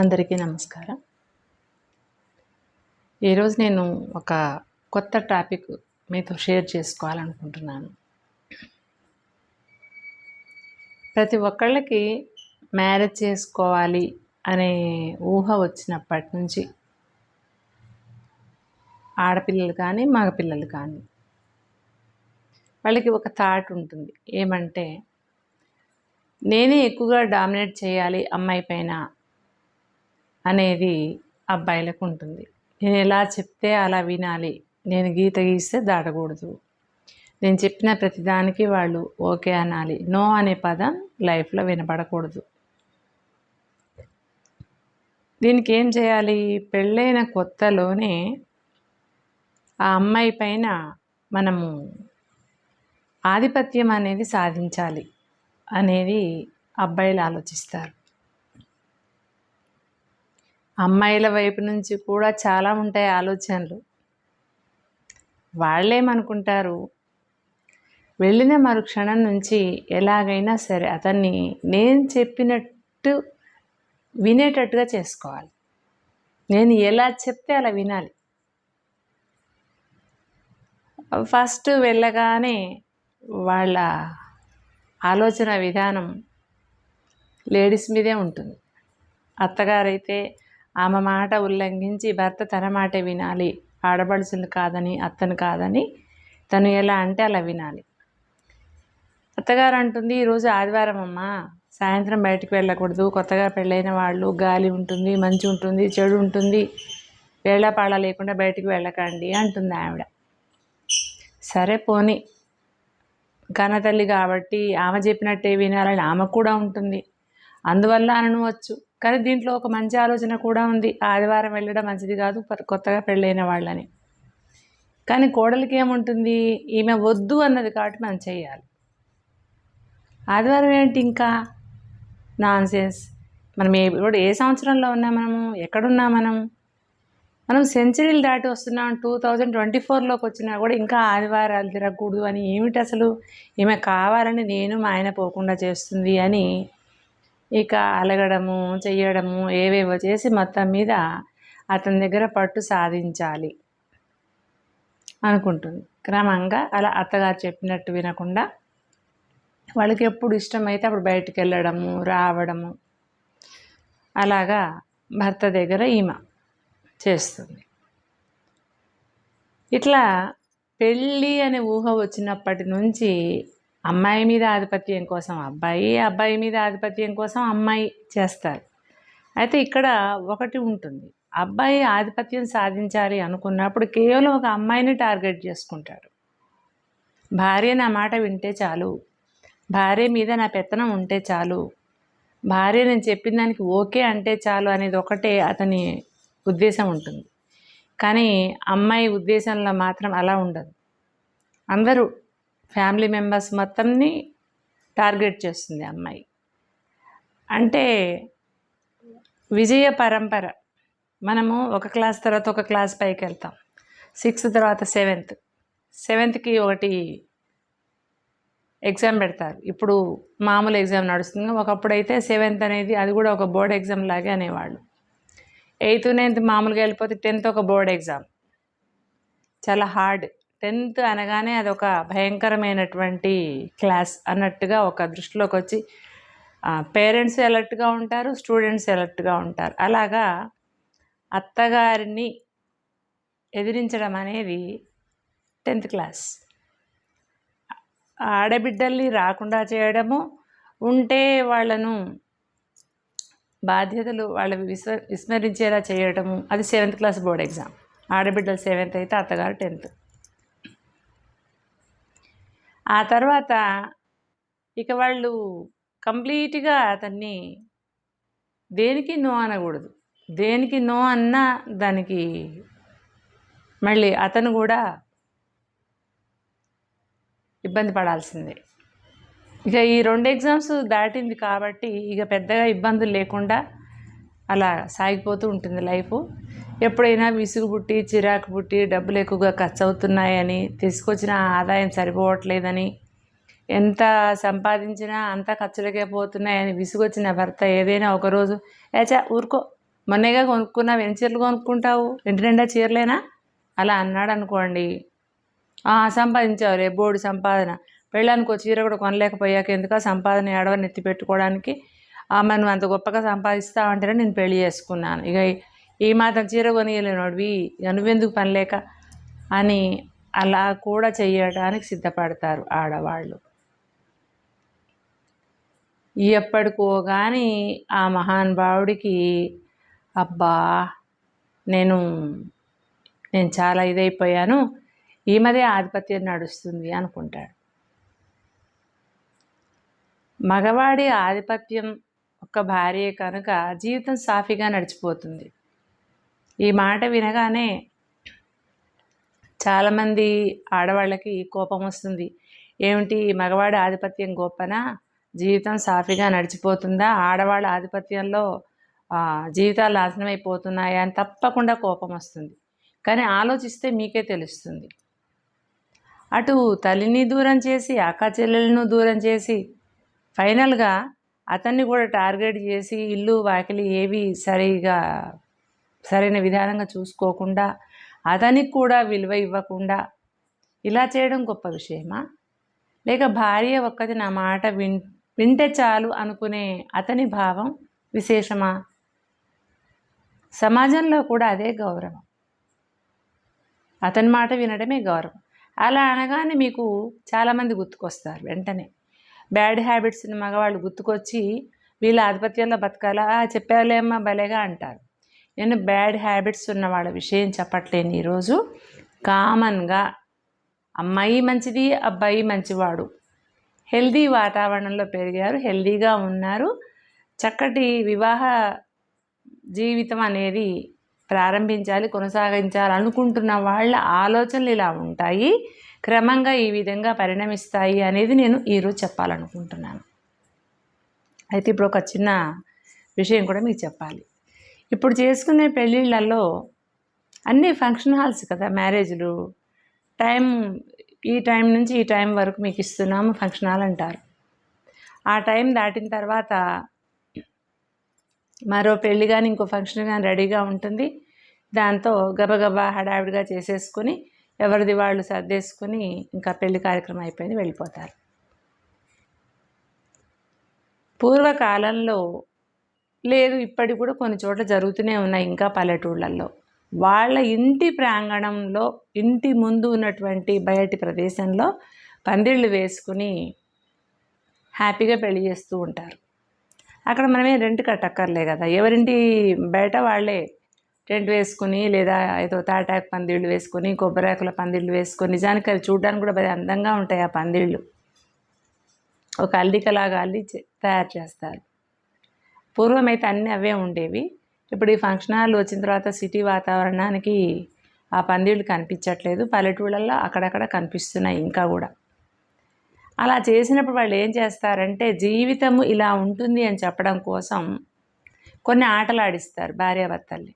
అందరికీ నమస్కారం. ఈరోజు నేను ఒక కొత్త టాపిక్ మీతో షేర్ చేసుకోవాలనుకుంటున్నాను. ప్రతి ఒక్కళ్ళకి మ్యారేజ్ చేసుకోవాలి అనే ఊహ వచ్చినప్పటి నుంచి ఆడపిల్లలు కానీ, మగపిల్లలు కానీ వాళ్ళకి ఒక థాట్ ఉంటుంది. ఏమంటే నేనే ఎక్కువగా డామినేట్ చేయాలి అమ్మాయి పైన అనేది అబ్బాయిలకు ఉంటుంది. నేను ఎలా చెప్తే అలా వినాలి, నేను గీత గీస్తే దాటకూడదు, నేను చెప్పిన ప్రతిదానికి వాళ్ళు ఓకే అనాలి, నో అనే పదం లైఫ్లో వినపడకూడదు. దీనికి ఏం చేయాలి? పెళ్ళైన కొత్తలోనే ఆ అమ్మాయి పైన మనము ఆధిపత్యం అనేది సాధించాలి అనేది అబ్బాయిలు ఆలోచిస్తారు. అమ్మాయిల వైపు నుంచి కూడా చాలా ఉంటాయి ఆలోచనలు. వాళ్ళేమనుకుంటారు, వెళ్ళిన మరుక్షణం నుంచి ఎలాగైనా సరే అతన్ని నేను చెప్పినట్టు వినేటట్టుగా చేసుకోవాలి, నేను ఎలా చెప్తే అలా వినాలి. ఫస్ట్ వెళ్ళగానే వాళ్ళ ఆలోచన విధానం లేడీస్ మీదే ఉంటుంది. అత్తగారైతే ఆమె మాట ఉల్లంఘించి భర్త తన మాటే వినాలి, ఆడపడుచులు కాదని, అత్తను కాదని తను ఎలా అంటే అలా వినాలి. అత్తగారు అంటుంది, ఈరోజు ఆదివారం అమ్మా, సాయంత్రం బయటికి వెళ్ళకూడదు, కొత్తగా పెళ్ళైన వాళ్ళు గాలి ఉంటుంది, మంచి ఉంటుంది, చెడు ఉంటుంది, వేళాపాళ లేకుండా బయటికి వెళ్ళకండి అంటుంది ఆవిడ. సరే పోనీ, కన్నతల్లి కాబట్టి ఆమె చెప్పినట్టే వినాలని ఆమె కూడా ఉంటుంది, అందువల్ల అనవచ్చు. కానీ దీంట్లో ఒక మంచి ఆలోచన కూడా ఉంది. ఆదివారం వెళ్ళడం మంచిది కాదు కొత్తగా పెళ్ళైన వాళ్ళని. కానీ కోడలికి ఏముంటుంది, ఈమె వద్దు అన్నది కాబట్టి మనం చేయాలి. ఆదివారం ఏంటి ఇంకా నాన్ సెన్స్. మనం ఇప్పుడు ఏ సంవత్సరంలో ఉన్నా, మనము ఎక్కడున్నా, మనం సెంచరీలు దాటి వస్తున్నాం. 2024లోకి వచ్చినా కూడా ఇంకా ఆదివారాలు తిరగకూడదు అని ఏమిటి అసలు? ఈమె కావాలని నేను మా ఆయన పోకుండా చేస్తుంది అని ఇక అలగడము, చెయ్యడము, ఏవేవో చేసి మొత్తం మీద అతని దగ్గర పట్టు సాధించాలి అనుకుంటుంది. క్రమంగా అలా అత్తగారు చెప్పినట్టు వినకుండా వాళ్ళకి ఎప్పుడు ఇష్టమైతే అప్పుడు బయటికి వెళ్ళడము, రావడము, అలాగా భర్త దగ్గర ఈమె చేస్తుంది. ఇట్లా పెళ్ళి అనే ఊహ వచ్చినప్పటి నుంచి అమ్మాయి మీద ఆధిపత్యం కోసం అబ్బాయి, అబ్బాయి మీద ఆధిపత్యం కోసం అమ్మాయి చేస్తారు. అయితే ఇక్కడ ఒకటి ఉంటుంది, అబ్బాయి ఆధిపత్యం సాధించాలి అనుకున్నప్పుడు కేవలం ఒక అమ్మాయిని టార్గెట్ చేసుకుంటాడు. భార్య నా మాట వింటే చాలు, భార్య మీద నా పెత్తనం ఉంటే చాలు, భార్య నేను చెప్పిన దానికి ఓకే అంటే చాలు అనేది ఒకటే అతని ఉద్దేశం ఉంటుంది. కానీ అమ్మాయి ఉద్దేశంలో మాత్రం అలా ఉండదు. అందరూ ఫ్యామిలీ మెంబర్స్ మొత్తంని టార్గెట్ చేస్తుంది అమ్మాయి. అంటే విజయ పరంపర. మనము ఒక క్లాస్ తర్వాత ఒక క్లాస్ పైకి వెళ్తాం, 6th తర్వాత 7th ఒకటి ఎగ్జామ్ పెడతారు. ఇప్పుడు మామూలు ఎగ్జామ్ నడుస్తుంది. ఒకప్పుడు అయితే 7th అనేది అది కూడా ఒక బోర్డ్ ఎగ్జామ్ లాగే అనేవాళ్ళు. 8th 9th మామూలుగా వెళ్ళిపోతే 10th ఒక బోర్డ్ ఎగ్జామ్, చాలా హార్డ్. 10th అనగానే అదొక భయంకరమైనటువంటి క్లాస్ అన్నట్టుగా ఒక దృష్టిలోకి వచ్చి పేరెంట్స్ అలర్ట్గా ఉంటారు, స్టూడెంట్స్ అలర్ట్గా ఉంటారు. అలాగా అత్తగారిని ఎదిరించడం అనేది 10th క్లాస్. ఆడబిడ్డల్ని రాకుండా చేయడము, ఉంటే వాళ్ళను బాధ్యతలు వాళ్ళు విస్మరించేలా చేయడము, అది 7th క్లాస్ బోర్డ్ ఎగ్జామ్. ఆడబిడ్డలు 7th అయితే అత్తగారు 10th. ఆ తర్వాత ఇక వాళ్ళు కంప్లీట్గా అతన్ని దేనికి నో అనకూడదు. దేనికి నో అన్నా దానికి మళ్ళీ అతను కూడా ఇబ్బంది పడాల్సిందే. ఇక ఈ 2 ఎగ్జామ్స్ దాటింది కాబట్టి ఇక పెద్దగా ఇబ్బందులు లేకుండా అలా సాగిపోతూ ఉంటుంది లైఫ్. ఎప్పుడైనా విసుగు పుట్టి, చిరాకు పుట్టి, డబ్బులు ఎక్కువగా ఖర్చు అవుతున్నాయని, తీసుకొచ్చిన ఆదాయం సరిపోవట్లేదని, ఎంత సంపాదించినా అంతా ఖర్చులకే పోతున్నాయని విసుగొచ్చిన భర్త ఏదైనా ఒకరోజు ఊరుకో మొన్నేగా కొనుక్కున్నావు, ఎన్ని చీరలు కొనుక్కుంటావు, ఇంటి నిండా చీరలేనా అలా అన్నాడు అనుకోండి, సంపాదించావు రే బోర్డు సంపాదన, పెళ్ళానికి ఒక చీర కూడా కొనలేకపోయాక ఎందుక సంపాదన ఏడవని ఎత్తి పెట్టుకోవడానికి, నువ్వు అంత గొప్పగా సంపాదిస్తావంటేనే నేను పెళ్లి చేసుకున్నాను, ఇక ఈ మాత్రం చీర కొనియలేనోడివి, నువ్వెందుకు పని లేక అని అలా కూడా చెయ్యడానికి సిద్ధపడతారు ఆడవాళ్ళు. ఎప్పటికో కానీ ఆ మహానుభావుడికి అబ్బా నేను చాలా ఇదైపోయాను, ఈమెదే ఆధిపత్యం నడుస్తుంది అనుకుంటాడు. మగవాడి ఆధిపత్యం ఒక్క భార్య కనుక జీవితం సాఫీగా నడిచిపోతుంది. ఈ మాట వినగానే చాలామంది ఆడవాళ్ళకి కోపం వస్తుంది. ఏమిటి మగవాడి ఆధిపత్యం గొప్పనా, జీవితం సాఫీగా నడిచిపోతుందా, ఆడవాళ్ళ ఆధిపత్యంలో జీవితాలు నాశనం అయిపోతున్నాయా అని తప్పకుండా కోపం వస్తుంది. కానీ ఆలోచిస్తే మీకే తెలుస్తుంది. అటు తల్లిని దూరం చేసి అక్క చెల్లెలను దూరం చేసి ఫైనల్గా అతన్ని కూడా టార్గెట్ చేసి ఇల్లు వాకిలి ఏవి సరైన విధానంగా చూసుకోకుండా అతనికి కూడా విలువ ఇవ్వకుండా ఇలా చేయడం గొప్ప విషయమా, లేక భార్య ఒక్కటి నా మాట వింటే చాలు అనుకునే అతని భావం విశేషమా? సమాజంలో కూడా అదే గౌరవం, అతని మాట వినడమే గౌరవం. అలా అనగానే మీకు చాలామంది గుర్తుకొస్తారు. వెంటనే బ్యాడ్ హ్యాబిట్స్ మగవాళ్ళు గుర్తుకొచ్చి వీళ్ళ ఆధిపత్యంలో బతకాలా, చెప్పాలేమ్మా భలేగా అంటారు. నేను బ్యాడ్ హ్యాబిట్స్ ఉన్న వాళ్ళ విషయం చెప్పట్లేను ఈరోజు. కామన్గా అమ్మాయి మంచిది, అబ్బాయి మంచివాడు, హెల్దీ వాతావరణంలో పెరిగారు, హెల్దీగా ఉన్నారు, చక్కటి వివాహ జీవితం అనేది ప్రారంభించాలి, కొనసాగించాలి అనుకుంటున్న వాళ్ళ ఆలోచనలు ఇలా ఉంటాయి, క్రమంగా ఈ విధంగా పరిణమిస్తాయి అనేది నేను ఈరోజు చెప్పాలనుకుంటున్నాను. అయితే ఇప్పుడు ఒక చిన్న విషయం కూడా మీకు చెప్పాలి. ఇప్పుడు చేసుకునే పెళ్ళిళ్ళల్లో అన్నీ ఫంక్షన్ హాల్స్ కదా, మ్యారేజ్లు, ఈ టైం నుంచి ఈ టైం వరకు మీకు ఇస్తున్నాము ఫంక్షన్ హాల్ అంటారు. ఆ టైం దాటిన తర్వాత మరో పెళ్ళి కానీ ఇంకో ఫంక్షన్ కానీ రెడీగా ఉంటుంది. దాంతో గబగబా హడావిడిగా చేసేసుకొని ఎవరిది వాళ్ళు సర్దేసుకొని ఇంకా పెళ్లి కార్యక్రమం అయిపోయింది, వెళ్ళిపోతారు. పూర్వకాలంలో లేదు, ఇప్పటికి కూడా కొన్ని చోట్ల జరుగుతూనే ఉన్నాయి, ఇంకా పల్లెటూళ్ళల్లో వాళ్ళ ఇంటి ప్రాంగణంలో ఇంటి ముందు ఉన్నటువంటి బయటి ప్రదేశంలో పందిళ్ళు వేసుకుని హ్యాపీగా పెళ్లి చేస్తూ ఉంటారు. అక్కడ మనమే రెంట్ కట్టక్కర్లే కదా, ఎవరింటి బయట వాళ్ళే టెంట్ వేసుకుని లేదా ఏదో తాటాకు పందిళ్ళు వేసుకొని కొబ్బరాకుల పందిళ్ళు వేసుకొని, నిజానికి అవి చూడడానికి కూడా బాగా అందంగా ఉంటాయి. ఆ పందిళ్ళు ఒక అల్లికలాగా అల్లి తయారు చేస్తారు. పూర్వం అయితే అన్నీ అవే ఉండేవి. ఇప్పుడు ఈ ఫంక్షన్ హాల్ వచ్చిన తర్వాత సిటీ వాతావరణానికి ఆ పందిళ్ళు కనిపించట్లేదు, పల్లెటూళ్ళల్లో అక్కడక్కడ కనిపిస్తున్నాయి ఇంకా కూడా. అలా చేసినప్పుడు వాళ్ళు ఏం చేస్తారంటే జీవితము ఇలా ఉంటుంది అని చెప్పడం కోసం కొన్ని ఆటలు ఆడిస్తారు భార్యాభర్తల్ని.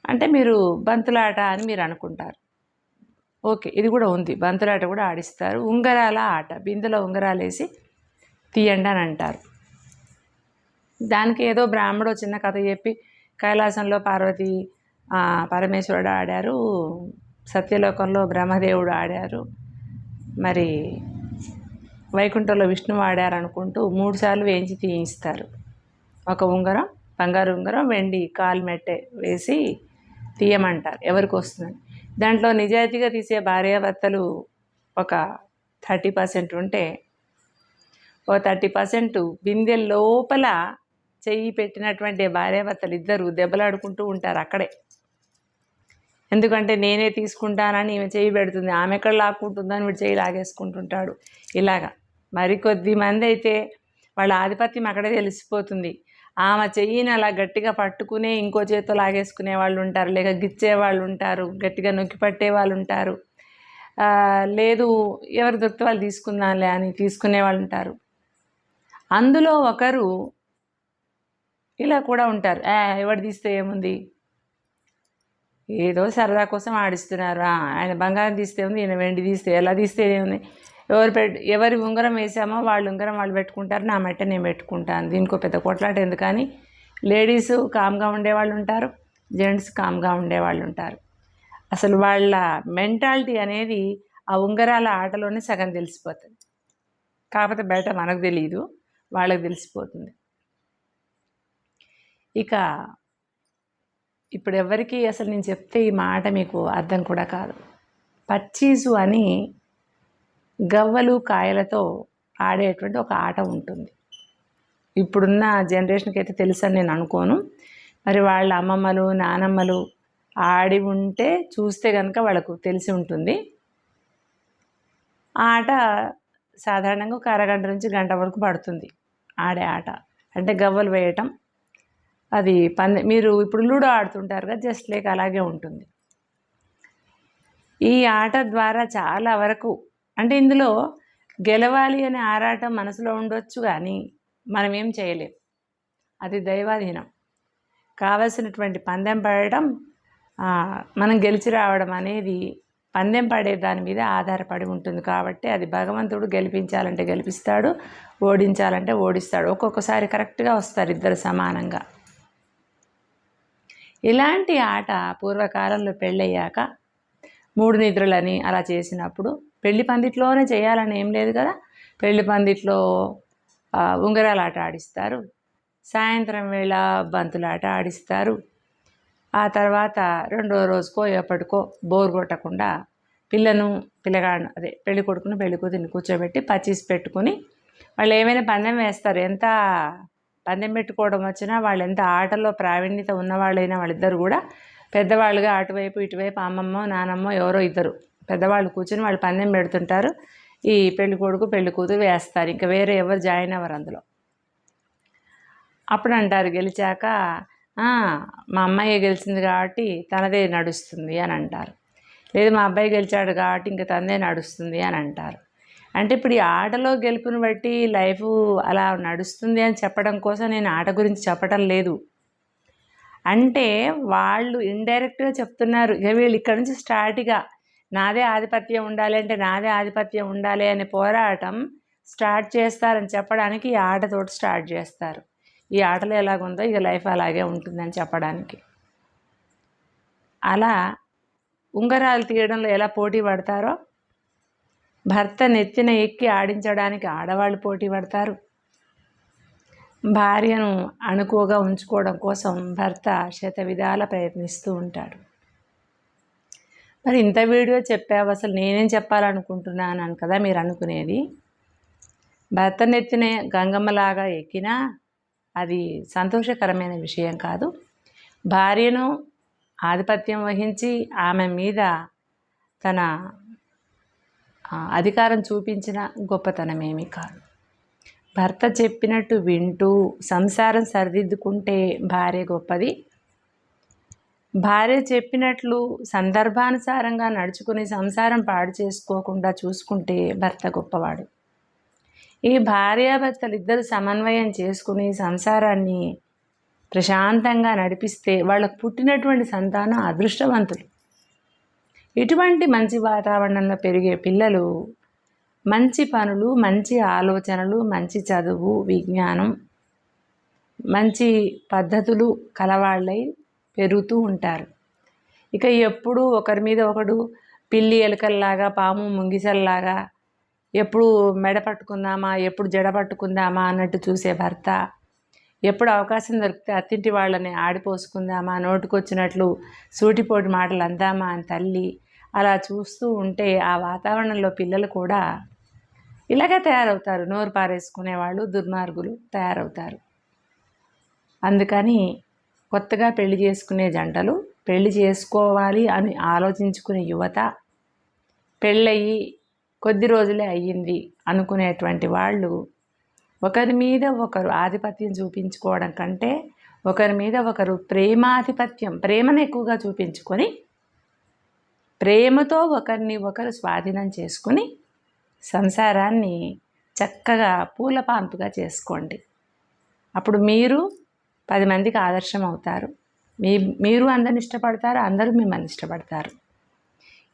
అంటే మీరు బంతులాట అని మీరు అనుకుంటారు, ఓకే, ఇది కూడా ఉంది, బంతులాట కూడా ఆడిస్తారు. ఉంగరాల ఆట, బిందెలో ఉంగరాలు వేసి తీయండి అని అంటారు. దానికి ఏదో బ్రాహ్మడు చిన్న కథ చెప్పి కైలాసంలో పార్వతి పరమేశ్వరుడు ఆడారు, సత్యలోకంలో బ్రహ్మదేవుడు ఆడారు, మరి వైకుంఠంలో విష్ణువు ఆడారు అనుకుంటూ 3 సార్లు వేయించి తీయిస్తారు. ఒక ఉంగరం, బంగారు ఉంగరం, వెండి కాలు మెట్టే వేసి తీయమంటారు ఎవరికి వస్తుందని. దాంట్లో నిజాయితీగా తీసే భార్యాభర్తలు ఒక 30% ఉంటే, ఓ 30% బిందె లోపల చెయ్యి పెట్టినటువంటి భార్యాభర్తలు ఇద్దరు దెబ్బలాడుకుంటూ ఉంటారు అక్కడే. ఎందుకంటే నేనే తీసుకుంటానని ఈమె చేయి పెడుతుంది, ఆమె ఎక్కడ లాక్కుంటుందని వీడు చేయి లాగేసుకుంటుంటాడు. ఇలాగా మరికొద్ది మంది అయితే వాళ్ళ ఆధిపత్యం అక్కడే తెలిసిపోతుంది. ఆమె చెయ్యిని అలా గట్టిగా పట్టుకునే ఇంకో చేతితో లాగేసుకునే వాళ్ళు ఉంటారు, లేక గిచ్చే వాళ్ళు ఉంటారు, గట్టిగా నొక్కి పట్టే వాళ్ళు ఉంటారు, లేదు ఎవరు దొరికితే వాళ్ళు తీసుకుందాంలే అని తీసుకునే వాళ్ళు ఉంటారు. అందులో ఒకరు ఇలా కూడా ఉంటారు, ఎవడు తీస్తే ఏముంది, ఏదో సరదా కోసం ఆడిస్తున్నారు, ఆయన బంగారం తీస్తే ఉంది, ఈయన వెండి తీస్తే ఎలా తీస్తే ఏముంది, ఎవరి ఉంగరం వేసామో వాళ్ళ ఉంగరం వాళ్ళు పెట్టుకుంటారు, నా మెట్ట నేను పెట్టుకుంటాను, దీనికో పెద్ద కొట్లాట ఎందుకని లేడీసు కామ్గా ఉండేవాళ్ళు ఉంటారు, జెంట్స్ కామ్గా ఉండేవాళ్ళు ఉంటారు. అసలు వాళ్ళ మెంటాలిటీ అనేది ఆ ఉంగరాల ఆటలోనే సగం తెలిసిపోతుంది. కాకపోతే బయట మనకు తెలియదు, వాళ్ళకి తెలిసిపోతుంది. ఇక ఇప్పుడు ఎవరికి అసలు నేను చెప్తే ఈ మాట మీకు అర్థం కూడా కాదు. పచ్చీసు అని గవ్వలు కాయలతో ఆడేటువంటి ఒక ఆట ఉంటుంది. ఇప్పుడున్న జనరేషన్కి అయితే తెలుసని నేను అనుకోను. మరి వాళ్ళ అమ్మమ్మలు నానమ్మలు ఆడి ఉంటే చూస్తే కనుక వాళ్ళకు తెలిసి ఉంటుంది. ఆ ఆట సాధారణంగా ఒక అరగంట నుంచి గంట వరకు పడుతుంది ఆడే ఆట. అంటే గవ్వలు వేయటం, అది మీరు ఇప్పుడు లూడో ఆడుతుంటారు కదా, జస్ట్ లైక్ అలాగే ఉంటుంది. ఈ ఆట ద్వారా చాలా వరకు అంటే ఇందులో గెలవాలి అనే ఆరాటం మనసులో ఉండొచ్చు, కానీ మనం ఏం చేయలేం, అది దైవాధీనం. కావలసినటువంటి పందెం పడటం, మనం గెలిచి రావడం అనేది పందెం పడే దాని మీద ఆధారపడి ఉంటుంది. కాబట్టి అది భగవంతుడు గెలిపించాలంటే గెలిపిస్తాడు, ఓడించాలంటే ఓడిస్తాడు. ఒక్కొక్కసారి కరెక్ట్గా వస్తారు ఇద్దరు సమానంగా. ఇలాంటి ఆట పూర్వకాలంలో పెళ్ళయ్యాక 3 నిద్రలని అలా చేసినప్పుడు, పెళ్లి పందిట్లోనే చేయాలని ఏం లేదు కదా, పెళ్లి పందిట్లో ఉంగరాల ఆట ఆడిస్తారు, సాయంత్రం వేళ బంతులాట ఆడిస్తారు. ఆ తర్వాత రెండో రోజుకో ఎప్పటికో బోర్ కొట్టకుండా పిల్లగాడు అదే పెళ్లి కొడుకుని పెళ్లి కూతురిని కూర్చోబెట్టి పచ్చీస్ పెట్టుకుని వాళ్ళు ఏమైనా పందెం వేస్తారు. ఎంత పందెం పెట్టుకోవడం వచ్చినా, వాళ్ళు ఎంత ఆటల్లో ప్రావీణ్యత ఉన్నవాళ్ళైనా వాళ్ళిద్దరు కూడా పెద్దవాళ్ళుగా అటువైపు ఇటువైపు అమ్మమ్మో నానమ్మో ఎవరో ఇద్దరు పెద్దవాళ్ళు కూర్చొని వాళ్ళు పందెం పెడుతుంటారు. ఈ పెళ్లి కొడుకు పెళ్లి కూతురు వేస్తారు, ఇంకా వేరే ఎవరు జాయిన్ అవ్వరు అందులో. అప్పుడు అంటారు గెలిచాక, మా అమ్మాయి గెలిచింది కాబట్టి తనదే నడుస్తుంది అని అంటారు. లేదు మా అబ్బాయి గెలిచాడు కాబట్టి ఇంకా తనదే నడుస్తుంది అని అంటారు. అంటే ఇప్పుడు ఈ ఆటలో గెలుపుని బట్టి లైఫ్ అలా నడుస్తుంది అని చెప్పడం కోసం నేను ఆట గురించి చెప్పడం లేదు. అంటే వాళ్ళు ఇండైరెక్ట్గా చెప్తున్నారు, ఇక వీళ్ళు ఇక్కడ నుంచి స్టార్ట్గా నాదే ఆధిపత్యం ఉండాలి అంటే నాదే ఆధిపత్యం ఉండాలి అనే పోరాటం స్టార్ట్ చేస్తారని చెప్పడానికి ఈ ఆటతోటి స్టార్ట్ చేస్తారు. ఈ ఆటలో ఎలాగుందో ఇక లైఫ్ అలాగే ఉంటుందని చెప్పడానికి. అలా ఉంగరాలు తీయడంలో ఎలా పోటీ పడతారో, భర్త నెత్తిన ఎక్కి ఆడించడానికి ఆడవాళ్ళు పోటీ పడతారు. భార్యను అణుకువగా ఉంచుకోవడం కోసం భర్త శతవిధాల ప్రయత్నిస్తూ ఉంటాడు. మరి ఇంత వీడియో చెప్పావు, అసలు నేనేం చెప్పాలనుకుంటున్నాను కదా మీరు అనుకునేది. భర్త నెత్తిన గంగమ్మలాగా ఎక్కినా అది సంతోషకరమైన విషయం కాదు. భార్యను ఆధిపత్యం వహించి ఆమె మీద తన అధికారం చూపించిన గొప్పతనమేమీ కాదు. భర్త చెప్పినట్టు వింటూ సంసారం సరిదిద్దుకుంటే భార్య గొప్పది. భార్య చెప్పినట్లు సందర్భానుసారంగా నడుచుకుని సంసారం పాడు చేసుకోకుండా చూసుకుంటే భర్త గొప్పవాడు. ఈ భార్యాభర్తలు ఇద్దరు సమన్వయం చేసుకుని సంసారాన్ని ప్రశాంతంగా నడిపిస్తే వాళ్ళకు పుట్టినటువంటి సంతానం అదృష్టవంతులు. ఇటువంటి మంచి వాతావరణంలో పెరిగే పిల్లలు మంచి పనులు, మంచి ఆలోచనలు, మంచి చదువు, విజ్ఞానం, మంచి పద్ధతులు కలవాళ్ళై పెరుగుతూ ఉంటారు. ఇక ఎప్పుడూ ఒకరి మీద ఒకడు పిల్లి ఎలుకల్లాగా, పాము ముంగిసల్లాగా ఎప్పుడు మెడ పట్టుకుందామా, ఎప్పుడు జడ పట్టుకుందామా అన్నట్టు చూసే భర్త, ఎప్పుడు అవకాశం దొరికితే అత్తింటి వాళ్ళని ఆడిపోసుకుందామా, నోటుకొచ్చినట్లు సూటిపోటి మాటలు అందామా అని తల్లి అలా చూస్తూ ఉంటే ఆ వాతావరణంలో పిల్లలు కూడా ఇలాగే తయారవుతారు. నోరు పారేసుకునేవాళ్ళు, దుర్మార్గులు తయారవుతారు. అందుకని కొత్తగా పెళ్లి చేసుకునే జంటలు, పెళ్లి చేసుకోవాలి అని ఆలోచించుకునే యువత, పెళ్ళయి కొద్ది రోజులే అయ్యింది అనుకునేటువంటి వాళ్ళు ఒకరి మీద ఒకరు ఆధిపత్యం చూపించుకోవడం కంటే ఒకరి మీద ఒకరు ప్రేమను ఎక్కువగా చూపించుకొని ప్రేమతో ఒకరిని ఒకరు స్వాధీనం చేసుకుని సంసారాన్ని చక్కగా పూలపాంపుగా చేసుకోండి. అప్పుడు మీరు 10 మందికి ఆదర్శం అవుతారు. మీరు అందరిని ఇష్టపడతారు, అందరూ మిమ్మల్ని ఇష్టపడతారు.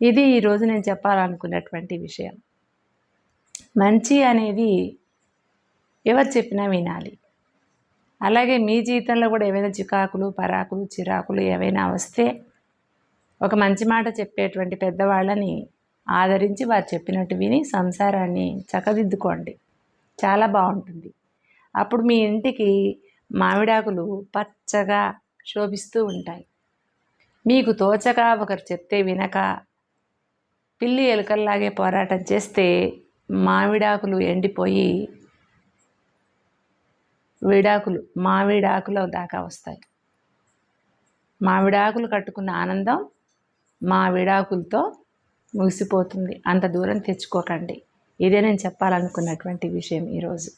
ఇది ఈరోజు నేను చెప్పాలనుకున్నటువంటి విషయం. మంచి అనేది ఎవరు చెప్పినా వినాలి. అలాగే మీ జీవితంలో కూడా ఏవైనా చికాకులు, పరాకులు, చిరాకులు ఏవైనా వస్తే ఒక మంచి మాట చెప్పేటువంటి పెద్దవాళ్ళని ఆదరించి వారు చెప్పినట్టు విని సంసారాన్ని చక్కదిద్దుకోండి. చాలా బాగుంటుంది. అప్పుడు మీ ఇంటికి మామిడాకులు పచ్చగా శోభిస్తూ ఉంటాయి. మీకు తోచక ఒకరు చెప్తే వినక పిల్లి ఎలుకల్లాగే పోరాటం చేస్తే మామిడాకులు ఎండిపోయి మామిడాకుల దాకా వస్తాయి. మామిడాకులు కట్టుకున్న ఆనందం మామిడాకులతో ముగిసిపోతుంది. అంత దూరం తెచ్చుకోకండి. ఇదే నేను చెప్పాలనుకున్నటువంటి విషయం ఈరోజు.